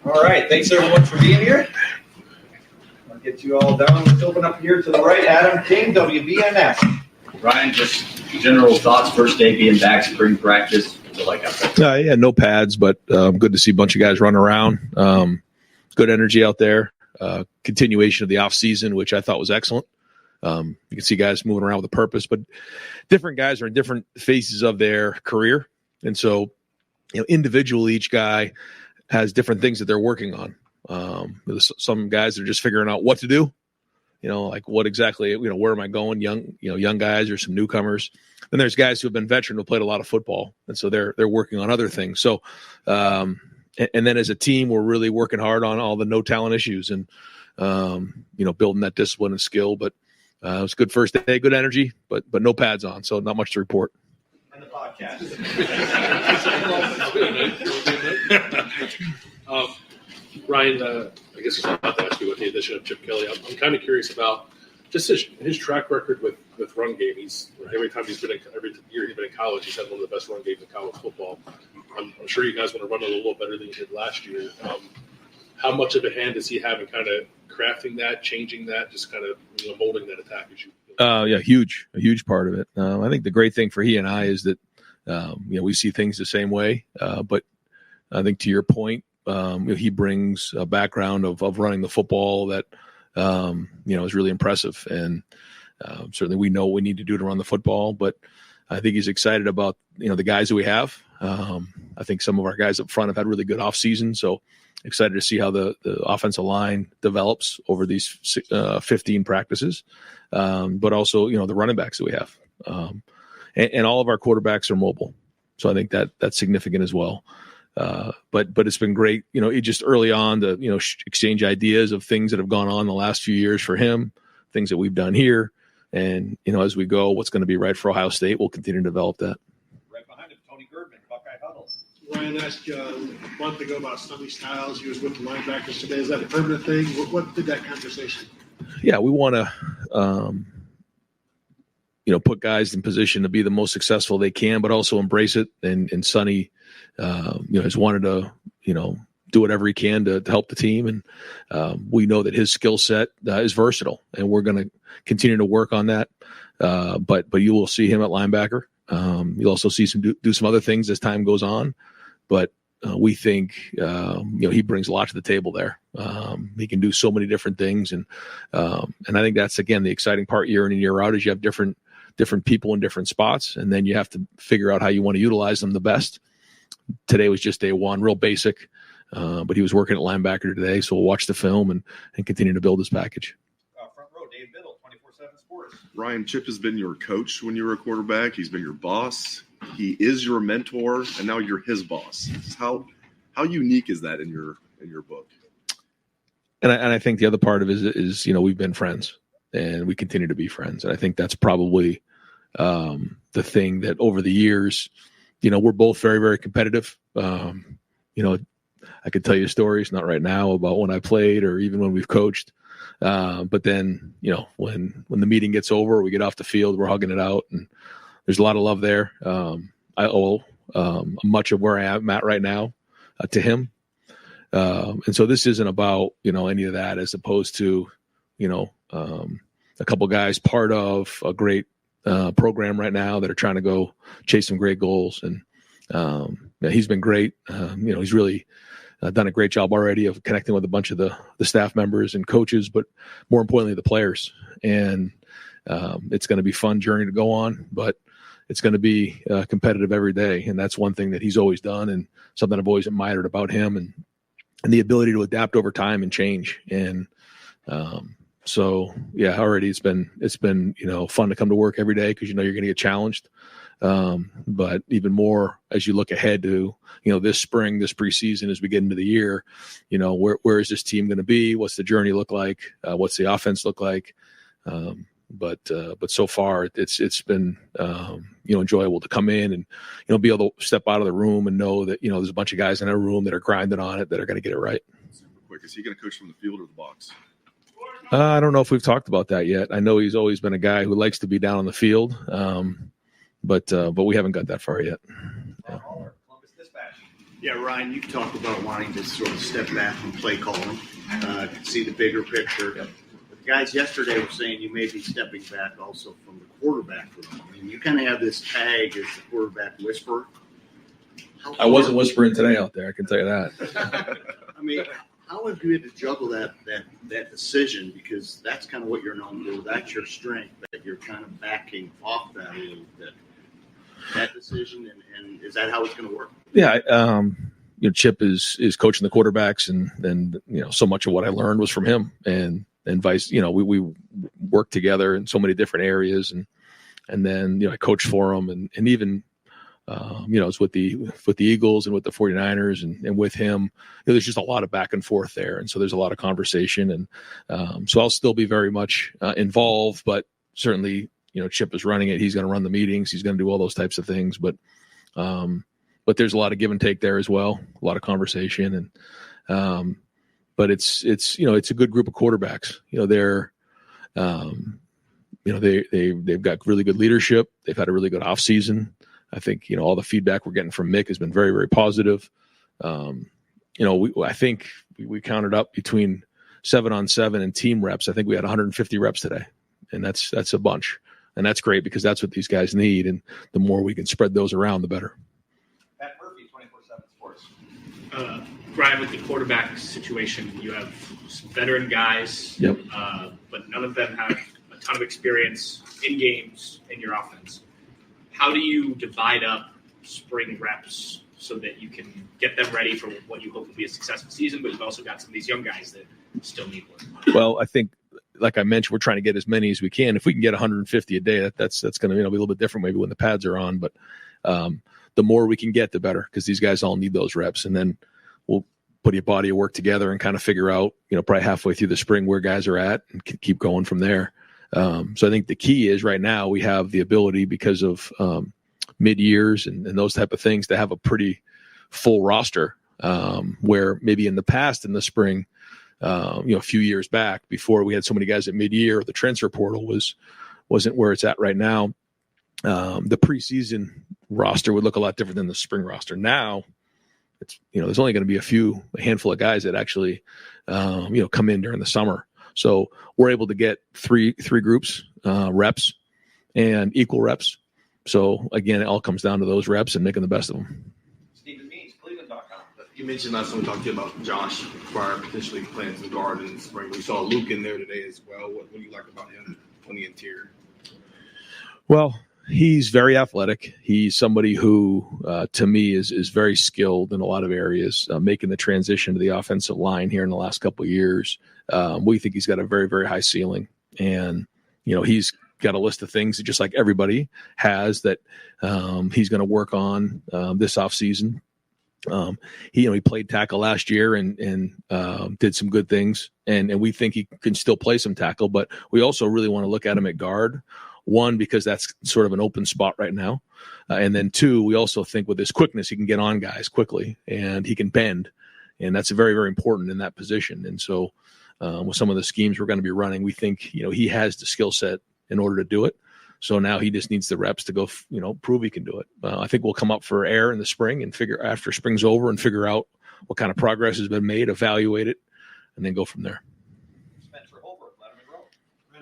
All right, thanks everyone for being here. I'll get you all down. Let's open up here to the right. Adam King, WBNS. Ryan, just general thoughts, first day being back, spring practice. Yeah, no pads, but good to see a bunch of guys run around. Good energy out there. Continuation of the off season, which I thought was excellent. You can see guys moving around with a purpose, but different guys are in different phases of their career. And so, individually, each guy has different things that they're working on. There's some guys are just figuring out what to do, like what exactly, where am I going? Young guys or some newcomers. Then there's guys who have been veteran who played a lot of football. And so they're working on other things. So, and then as a team, we're really working hard on all the no talent issues and, building that discipline and skill, but it was a good first day, good energy, but no pads on. So not much to report. And the podcast. Ryan, I guess I'm about to ask you with the addition of Chip Kelly. I'm kind of curious about just his track record with run game. Every year he's been in college, he's had one of the best run games in college football. I'm sure you guys want to run it a little better than you did last year. How much of a hand does he have in kind of crafting that, changing that, just kind of molding that attack as you? A huge part of it. I think the great thing for he and I is that we see things the same way. But I think to your point, he brings a background of running the football that is really impressive, and certainly we know what we need to do to run the football. But I think he's excited about the guys that we have. I think some of our guys up front have had really good off season, so excited to see how the offensive line develops over these 15 practices, but also the running backs that we have, and all of our quarterbacks are mobile, so I think that's significant as well. But it's been great, just early on to exchange ideas of things that have gone on the last few years for him, things that we've done here, and as we go, what's going to be right for Ohio State, we'll continue to develop that. Right behind him, Tony Girdman, Buckeye Huddle. Ryan asked you a month ago about Sonny Styles. He was with the linebackers today. Is that a permanent thing? What did that conversation? Yeah, we want to, put guys in position to be the most successful they can, but also embrace it. And Sonny, has wanted to, do whatever he can to help the team. And we know that his skill set is versatile, and we're going to continue to work on that. But you will see him at linebacker. You'll also see him do some other things as time goes on. But we think, he brings a lot to the table there. He can do so many different things. And I think that's, again, the exciting part year in and year out is you have different people in different spots, and then you have to figure out how you want to utilize them the best. Today was just day one, real basic, but he was working at linebacker today, so we'll watch the film and continue to build his package. Front row, Dave Biddle, 24/7 Sports. Ryan, Chip has been your coach when you were a quarterback. He's been your boss. He is your mentor, and now you're his boss. How unique is that in your book? And I think the other part of it is we've been friends, and we continue to be friends. And I think that's probably the thing that over the years, we're both very, very competitive. I could tell you stories, not right now, about when I played or even when we've coached. But then, when the meeting gets over, we get off the field, we're hugging it out, and there's a lot of love there. I owe much of where I am at right now to him. And so this isn't about, any of that, as opposed to, a couple guys part of a great program right now that are trying to go chase some great goals. And he's been great. He's really done a great job already of connecting with a bunch of the staff members and coaches, but more importantly, the players. And it's going to be a fun journey to go on, but it's going to be competitive every day. And that's one thing that he's always done, and something I've always admired about him, and the ability to adapt over time and change. And so, yeah, already it's been fun to come to work every day, because you're going to get challenged. But even more as you look ahead to, this spring, this preseason, as we get into the year, where is this team going to be? What's the journey look like? What's the offense look like? But so far it's been, enjoyable to come in and, be able to step out of the room and know that, there's a bunch of guys in a room that are grinding on it, that are going to get it right. Super quick. Is he going to coach from the field or the box? I don't know if we've talked about that yet. I know he's always been a guy who likes to be down on the field. But we haven't got that far yet. Yeah. Yeah, Ryan, you talked about wanting to sort of step back from play calling, see the bigger picture. Yep. But the guys yesterday were saying you may be stepping back also from the quarterback room. I mean, you kind of have this tag as the quarterback whisperer. I wasn't whispering today out there, I can tell you that. I mean, how have you had to juggle that decision? Because that's kind of what you're known for. That's your strength, that you're kind of backing off that a little bit. That decision, and is that how it's going to work? Yeah, Chip is coaching the quarterbacks, and so much of what I learned was from him, and vice. We work together in so many different areas, and then I coach for him, and even it's with the Eagles and with the 49ers and with him. There's just a lot of back and forth there, and so there's a lot of conversation, and so I'll still be very much involved, but certainly. Chip is running it. He's going to run the meetings. He's going to do all those types of things. But there's a lot of give and take there as well. A lot of conversation, and but it's a good group of quarterbacks. They've got really good leadership. They've had a really good off season. I think all the feedback we're getting from Mick has been very, very positive. I think we counted up between 7-on-7 and team reps. I think we had 150 reps today, and that's a bunch. And that's great because that's what these guys need. And the more we can spread those around, the better. Matt Murphy, 24/7 Sports. Brian, with the quarterback situation, you have some veteran guys, yep. But none of them have a ton of experience in games in your offense. How do you divide up spring reps so that you can get them ready for what you hope will be a successful season, but you've also got some of these young guys that still need work? Well, I think, like I mentioned, we're trying to get as many as we can. If we can get 150 a day, that's going to be a little bit different maybe when the pads are on. But the more we can get, the better, because these guys all need those reps. And then we'll put a body of work together and kind of figure out, probably halfway through the spring where guys are at and keep going from there. So I think the key is right now we have the ability because of mid-years and those type of things to have a pretty full roster where maybe in the past in the spring, a few years back before we had so many guys at mid-year, the transfer portal wasn't where it's at right now. The preseason roster would look a lot different than the spring roster. Now it's, there's only going to be a handful of guys that actually, come in during the summer. So we're able to get three groups, reps and equal reps. So again, it all comes down to those reps and making the best of them. Stephen Means, Cleveland.com. You mentioned last time we talked to you about Josh Pryor potentially playing some guard in the spring. We saw Luke in there today as well. What do you like about him on the interior? Well, he's very athletic. He's somebody who, to me, is very skilled in a lot of areas, making the transition to the offensive line here in the last couple of years. We think he's got a very, very high ceiling. And, he's got a list of things that just like everybody has that he's going to work on this offseason. He played tackle last year and did some good things. And we think he can still play some tackle, but we also really want to look at him at guard. One, because that's sort of an open spot right now. And then two, we also think with his quickness, he can get on guys quickly and he can bend. And that's very, very important in that position. And so with some of the schemes we're going to be running, we think, he has the skill set in order to do it. So now he just needs the reps to go, prove he can do it. I think we'll come up for air in the spring and figure after spring's over and figure out what kind of progress has been made, evaluate it, and then go from there.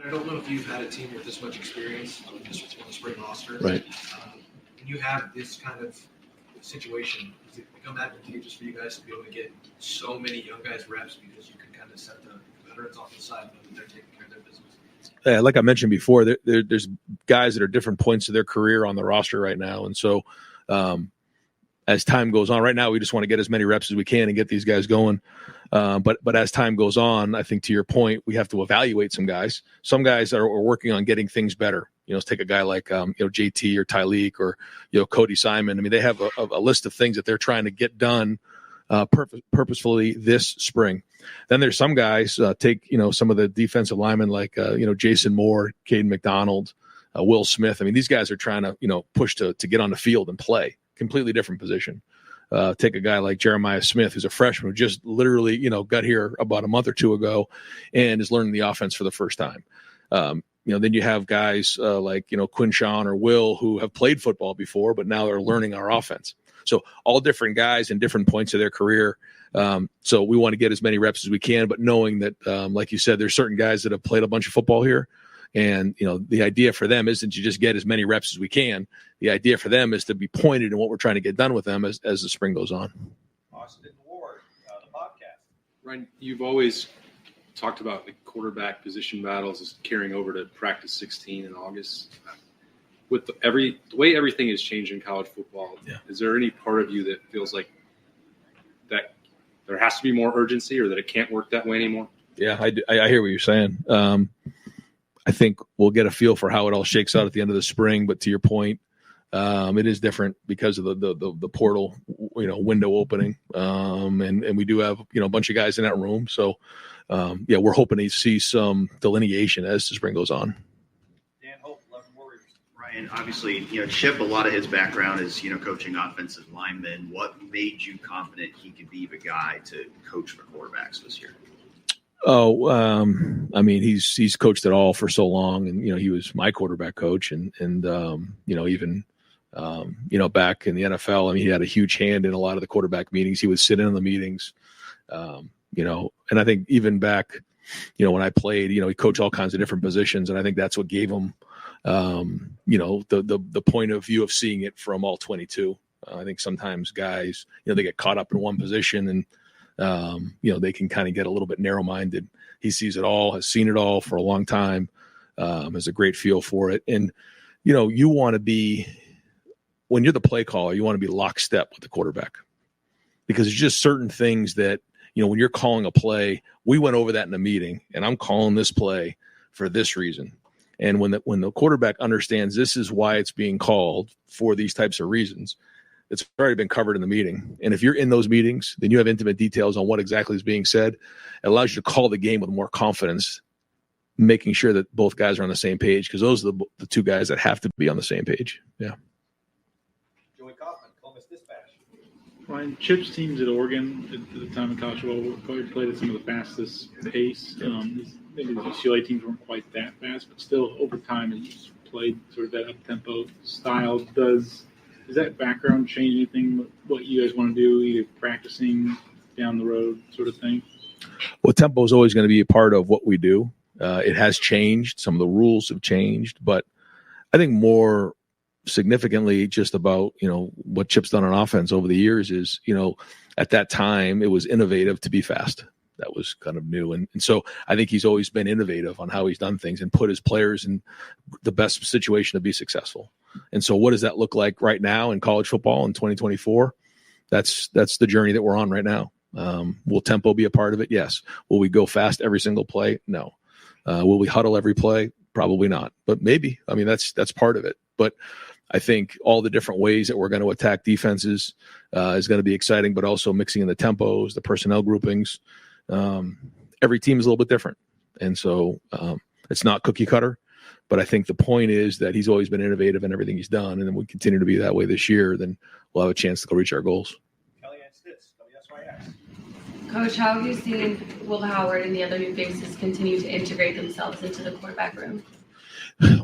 I don't know if you've had a team with this much experience on the spring roster. Right. When you have this kind of situation, does it become advantageous for you guys to be able to get so many young guys reps because you can kind of set the veterans off the side and they're taking care of their business? Yeah, like I mentioned before, there's guys that are different points of their career on the roster right now. And so as time goes on, right now we just want to get as many reps as we can and get these guys going. But as time goes on, I think to your point, we have to evaluate some guys. Some guys are working on getting things better. Let's take a guy like JT or Tyleek or Cody Simon. I mean, they have a list of things that they're trying to get done purposefully this spring. Then there's some guys take some of the defensive linemen like Jason Moore, Caden McDonald, Will Smith. I mean, these guys are trying to push to get on the field and play. Completely different position. Take a guy like Jeremiah Smith, who's a freshman who just literally, got here about a month or two ago and is learning the offense for the first time. Then you have guys like, Quinshawn or Will who have played football before, but now they're learning our offense. So all different guys in different points of their career. So we want to get as many reps as we can, but knowing that, like you said, there's certain guys that have played a bunch of football here. And, the idea for them isn't to just get as many reps as we can. The idea for them is to be pointed in what we're trying to get done with them as the spring goes on. Austin Ward, the podcast. Ryan, you've always talked about the quarterback position battles as carrying over to practice 16 in August. With the way everything has changed in college football, is there any part of you that feels like that there has to be more urgency or that it can't work that way anymore? Yeah, I hear what you're saying. I think we'll get a feel for how it all shakes out at the end of the spring. But to your point, it is different because of the portal, window opening. And we do have, a bunch of guys in that room. So, we're hoping to see some delineation as the spring goes on. Dan Hope, 11 Warriors. Ryan, obviously, Chip, a lot of his background is, coaching offensive linemen. What made you confident he could be the guy to coach the quarterbacks this year? He's coached it all for so long, and he was my quarterback coach, and even back in the NFL, he had a huge hand in a lot of the quarterback meetings. He would sit in on the meetings, and I think even back, when I played, he coached all kinds of different positions, and I think that's what gave him, the point of view of seeing it from all 22. I think sometimes guys, they get caught up in one position and. They can kind of get a little bit narrow-minded. He sees it all, has seen it all for a long time, has a great feel for it. And, you want to be, when you're the play caller, you want to be lockstep with the quarterback because there's just certain things that, when you're calling a play, we went over that in a meeting and I'm calling this play for this reason. And when the quarterback understands this is why it's being called for these types of reasons, it's already been covered in the meeting. And if you're in those meetings, then you have intimate details on what exactly is being said. It allows you to call the game with more confidence, making sure that both guys are on the same page because those are the two guys that have to be on the same page. Yeah. Joey Kaufman, Columbus Dispatch. Ryan, Chip's teams at Oregon at the time in college football probably played at some of the fastest pace. Maybe the UCLA teams weren't quite that fast, but still over time it's played sort of that up-tempo style. Does that background change anything, what you guys want to do, either practicing down the road sort of thing? Well, tempo is always going to be a part of what we do. It has changed. Some of the rules have changed. But I think more significantly just about, what Chip's done on offense over the years is, at that time it was innovative to be fast. That was kind of new. And so I think he's always been innovative on how he's done things and put his players in the best situation to be successful. And so what does that look like right now in college football in 2024? That's the journey that we're on right now. Will tempo be a part of it? Yes. Will we go fast every single play? No. Will we huddle every play? Probably not, but maybe. That's part of it. But I think all the different ways that we're going to attack defenses is going to be exciting, but also mixing in the tempos, the personnel groupings. Every team is a little bit different. And so it's not cookie cutter. But I think the point is that he's always been innovative in everything he's done, and then we continue to be that way this year, then we'll have a chance to go reach our goals. Kellyanne Stitz, WSYX. Coach, how have you seen Will Howard and the other new faces continue to integrate themselves into the quarterback room?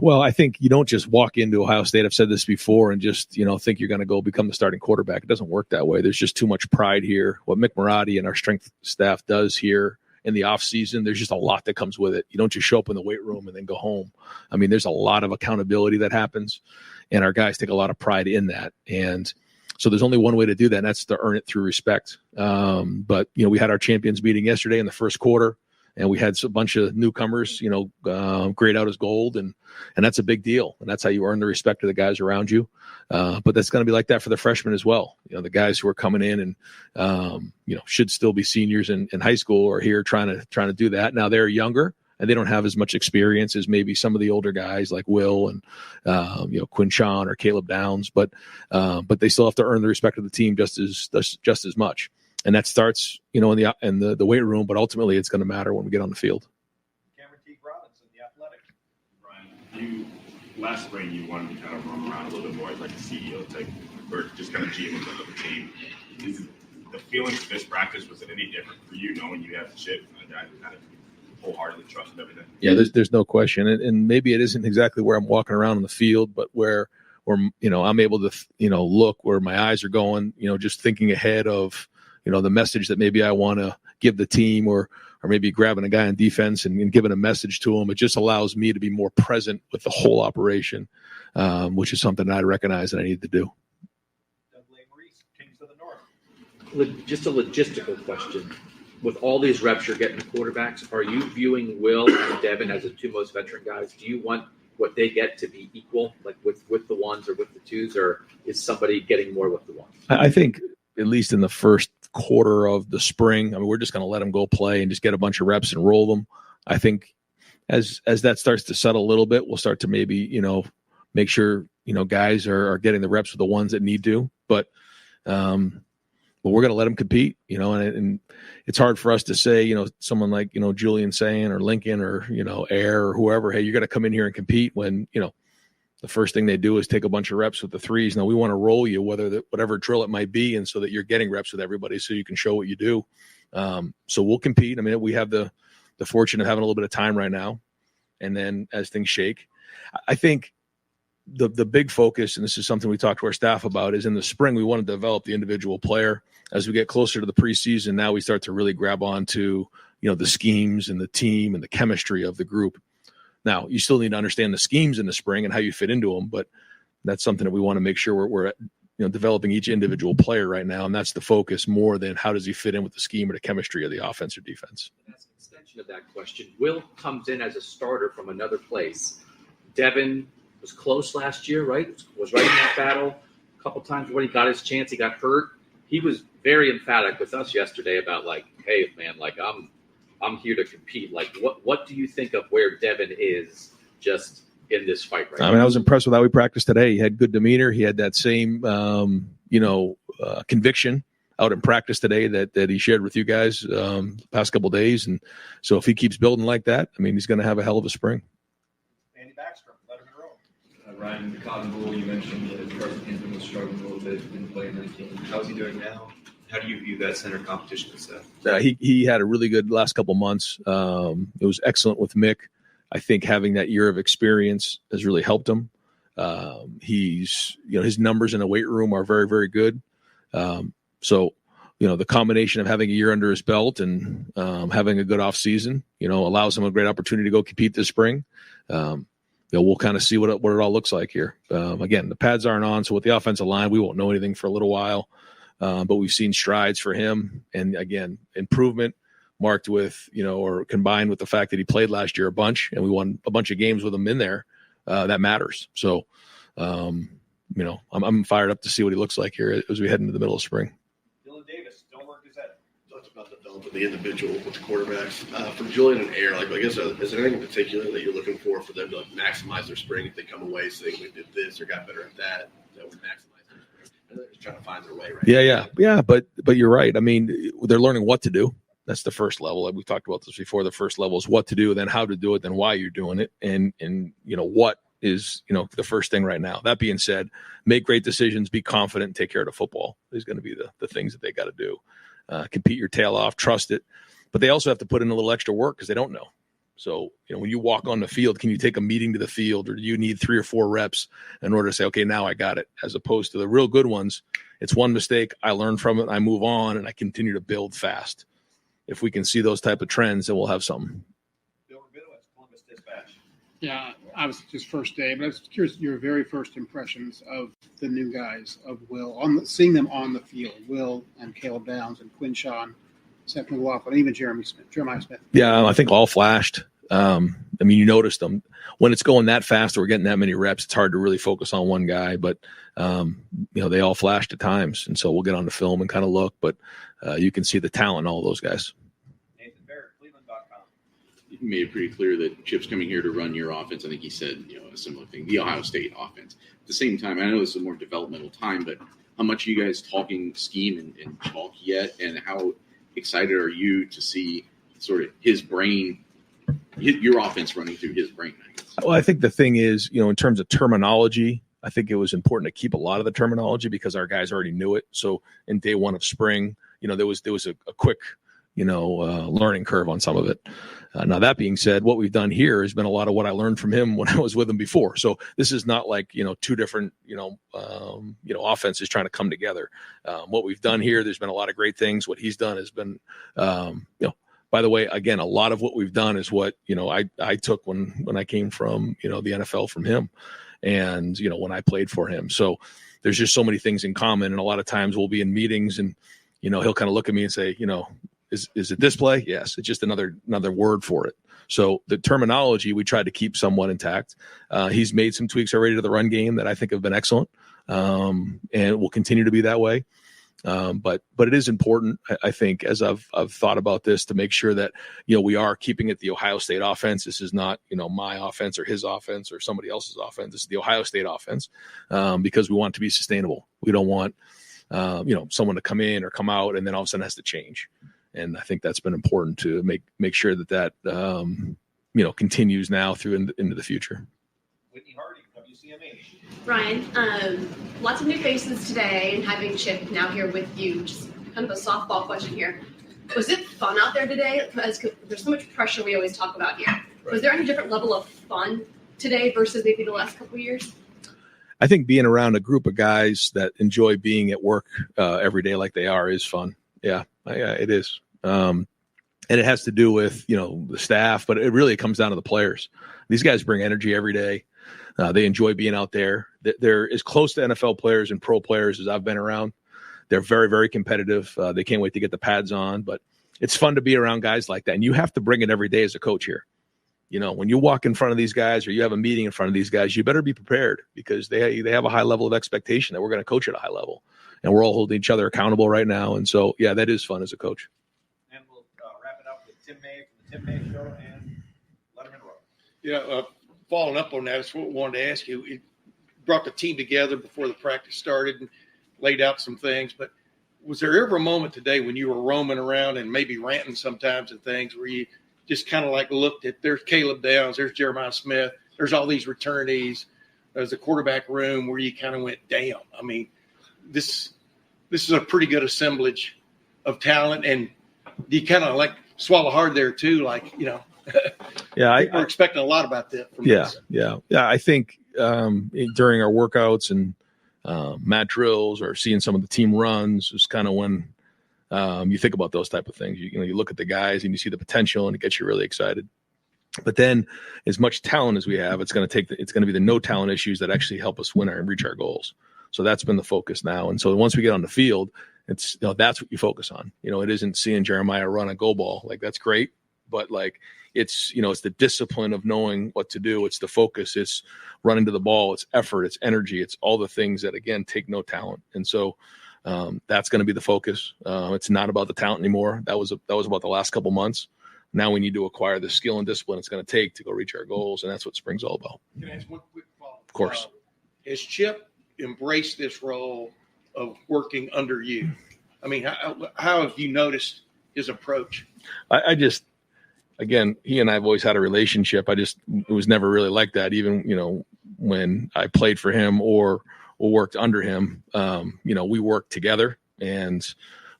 Well, I think you don't just walk into Ohio State. I've said this before and just, think you're going to go become the starting quarterback. It doesn't work that way. There's just too much pride here. What Mick Marotti and our strength staff does here in the off season, there's just a lot that comes with it. You don't just show up in the weight room and then go home. There's a lot of accountability that happens, and our guys take a lot of pride in that. And so there's only one way to do that, and that's to earn it through respect. But we had our champions meeting yesterday in the first quarter, and we had a bunch of newcomers, grade out as gold, and that's a big deal. And that's how you earn the respect of the guys around you. But that's going to be like that for the freshmen as well. The guys who are coming in and should still be seniors in high school are here trying to do that. Now they're younger and they don't have as much experience as maybe some of the older guys like Will and Quinchon or Caleb Downs, but they still have to earn the respect of the team just as much. And that starts, in the weight room, but ultimately it's going to matter when we get on the field. Cameron Teague Robinson, The Athletic. Ryan, last spring you wanted to kind of roam around a little bit more as like a CEO type, or just kind of GM of the team. Is the feelings of this practice, was it any different for you knowing you have Chip and a guy who kind of wholeheartedly trusted everything? Yeah, there's no question, and maybe it isn't exactly where I'm walking around on the field, but where where, I'm able to, look where my eyes are going, just thinking ahead of, the message that maybe I want to give the team, or maybe grabbing a guy on defense and giving a message to him. It just allows me to be more present with the whole operation, which is something I recognize that I need to do. Just a logistical question. With all these reps you're getting the quarterbacks, are you viewing Will and Devin as the two most veteran guys? Do you want what they get to be equal, like with the ones or with the twos, or is somebody getting more with the ones? I think at least in the first quarter of the spring, we're just going to let them go play and just get a bunch of reps and roll them. I think as that starts to settle a little bit, we'll start to maybe, make sure, guys are getting the reps with the ones that need to, but we're going to let them compete, and it's hard for us to say, someone like, Julian saying, or Lincoln, or, Air, or whoever, hey, you're going to come in here and compete when, the first thing they do is take a bunch of reps with the threes. Now we want to roll you, whatever drill it might be, and so that you're getting reps with everybody so you can show what you do. So we'll compete. We have the fortune of having a little bit of time right now. And then as things shake, I think the big focus, and this is something we talk to our staff about, is in the spring, we want to develop the individual player. As we get closer to the preseason, now we start to really grab onto, the schemes and the team and the chemistry of the group. Now, you still need to understand the schemes in the spring and how you fit into them, but that's something that we want to make sure we're developing each individual player right now, and that's the focus more than how does he fit in with the scheme or the chemistry of the offense or defense. That's an extension of that question. Will comes in as a starter from another place. Devin was close last year, right? Was right in that battle a couple times when he got his chance. He got hurt. He was very emphatic with us yesterday about hey, man, I'm here to compete. What do you think of where Devin is just in this fight right now? I was impressed with how he practiced today. He had good demeanor. He had that same, conviction out in practice today that he shared with you guys the past couple of days. And so if he keeps building like that, he's going to have a hell of a spring. Andy Backstrom, let him roll. Ryan, the Cotton Bowl, you mentioned that Carson Hampton was struggling a little bit, didn't play in that game. How's he doing now? How do you view that center competition with Seth? He had a really good last couple months. It was excellent with Mick. I think having that year of experience has really helped him. His numbers in the weight room are very, very good. So the combination of having a year under his belt and having a good off season, allows him a great opportunity to go compete this spring. We'll kind of see what it all looks like here. Again, the pads aren't on, so with the offensive line, we won't know anything for a little while. But we've seen strides for him, and again, improvement marked with, or combined with the fact that he played last year a bunch, and we won a bunch of games with him in there. That matters. So, I'm fired up to see what he looks like here as we head into the middle of spring. Dylan Davis, don't work his head. Talked about developing the individual with the quarterbacks. For Julian and Air, I guess, is there anything in particular that you're looking for them to maximize their spring if they come away saying we did this or got better at that would maximize? They're just trying to find their way, right? Yeah. But you're right. They're learning what to do. That's the first level. We've talked about this before. The first level is what to do, then how to do it, then why you're doing it, and what is the first thing right now. That being said, make great decisions, be confident, and take care of the football is going to be the things that they got to do. Compete your tail off, trust it, but they also have to put in a little extra work because they don't know. So, when you walk on the field, can you take a meeting to the field, or do you need 3 or 4 reps in order to say, okay, now I got it, as opposed to the real good ones? It's one mistake, I learn from it, I move on, and I continue to build fast. If we can see those type of trends, then we'll have something. Bill Rabinowitz, Columbus Dispatch. Yeah, I was just first day, but I was curious your very first impressions of the new guys, of Will, seeing them on the field, Will and Caleb Downs and Quinshawn, Seth McLaughlin, even Jeremiah Smith. Yeah, I think all flashed. You noticed them. When it's going that fast or we're getting that many reps, it's hard to really focus on one guy. But, they all flashed at times. And so we'll get on the film and kind of look. But you can see the talent in all those guys. Nathan Barrett, Cleveland.com. You made it pretty clear that Chip's coming here to run your offense. I think he said, a similar thing, the Ohio State offense. At the same time, I know this is a more developmental time, but how much are you guys talking scheme and talk yet? And how excited are you to see sort of his brain, your offense running through his brain? Well, I think the thing is, in terms of terminology, I think it was important to keep a lot of the terminology because our guys already knew it. So in day one of spring, there was a quick, learning curve on some of it. Now that being said, what we've done here has been a lot of what I learned from him when I was with him before. So this is not like, two different, offenses trying to come together. What we've done here, there's been a lot of great things. What he's done has been, by the way, again, a lot of what we've done is what, I took when I came from, the NFL from him and, when I played for him. So there's just so many things in common. And a lot of times we'll be in meetings and, he'll kind of look at me and say, is it display? Yes. It's just another word for it. So the terminology we tried to keep somewhat intact. He's made some tweaks already to the run game that I think have been excellent. And will continue to be that way. But it is important, I think, as I've thought about this, to make sure that, we are keeping it the Ohio State offense. This is not, my offense or his offense or somebody else's offense. This is the Ohio State offense, because we want it to be sustainable. We don't want, someone to come in or come out and then all of a sudden has to change. And I think that's been important to make sure that continues now through into the future. Whitney Hardy, WCMA. Ryan, lots of new faces today, and having Chip now here with you, just kind of a softball question here. Was it fun out there today? Because there's so much pressure we always talk about here. Right. Was there any different level of fun today versus maybe the last couple of years? I think being around a group of guys that enjoy being at work every day like they are is fun. Yeah, it is. And it has to do with, the staff, but it really comes down to the players. These guys bring energy every day. They enjoy being out there. They're as close to NFL players and pro players as I've been around. They're very, very competitive. They can't wait to get the pads on, but it's fun to be around guys like that. And you have to bring it every day as a coach here. When you walk in front of these guys or you have a meeting in front of these guys, you better be prepared because they have a high level of expectation that we're going to coach at a high level. And we're all holding each other accountable right now. And so, yeah, that is fun as a coach. And we'll wrap it up with Tim May from the Tim May Show and Letterman Row. Following up on that, that's what I wanted to ask you. It brought the team together before the practice started and laid out some things. But was there ever a moment today when you were roaming around and maybe ranting sometimes and things where you just kind of like looked at, there's Caleb Downs, there's Jeremiah Smith, there's all these returnees, there's the quarterback room where you kind of went, damn, I mean, this is a pretty good assemblage of talent, and you kind of like swallow hard there too, like Yeah, people are expecting a lot about that. From this. Yeah. I think during our workouts and mat drills or seeing some of the team runs is kind of when you think about those type of things. You look at the guys and you see the potential, and it gets you really excited. But then, as much talent as we have, it's going to be the no talent issues that actually help us win and reach our goals. So that's been the focus now. And so once we get on the field, it's that's what you focus on. It isn't seeing Jeremiah run a go ball. Like, that's great, but like it's it's the discipline of knowing what to do. It's the focus. It's running to the ball. It's effort. It's energy. It's all the things that again take no talent. And so that's going to be the focus. It's not about the talent anymore. That was about the last couple months. Now we need to acquire the skill and discipline it's going to take to go reach our goals, and that's what spring's all about. Can I ask one quick follow-up? Of course. Has Chip embraced this role of working under you? I mean, how have you noticed his approach? I just, again, he and I have always had a relationship. It was never really like that. Even, when I played for him or worked under him, we worked together, and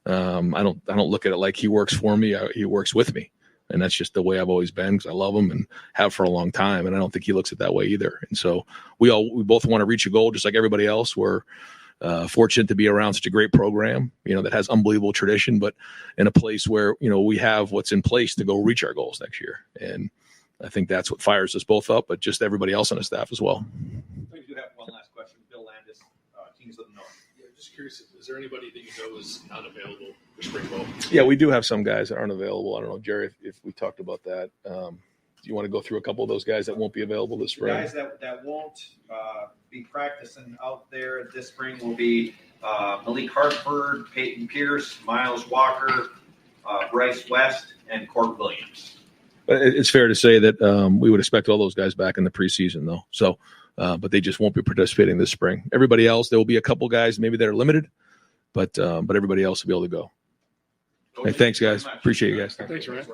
I don't look at it like he works for me. He works with me. And that's just the way I've always been, because I love him and have for a long time. And I don't think he looks at it that way either. And so we both want to reach a goal just like everybody else. We're fortunate to be around such a great program, that has unbelievable tradition, but in a place where, we have what's in place to go reach our goals next year. And I think that's what fires us both up, but just everybody else on the staff as well. We do have one last question. Bill Landis, Kings of the North. Yeah, just curious, is there anybody that you know is not available for spring ball? Yeah, we do have some guys that aren't available. I don't know, Jerry, if we talked about that. Do you want to go through a couple of those guys that won't be available this spring? The guys that won't be practicing out there this spring will be Malik Hartford, Peyton Pierce, Miles Walker, Bryce West, and Court Williams. It's fair to say that we would expect all those guys back in the preseason, though. So, but they just won't be participating this spring. Everybody else, there will be a couple guys maybe that are limited, but everybody else will be able to go. Hey, thanks, guys. Appreciate you guys. Thanks, Ryan.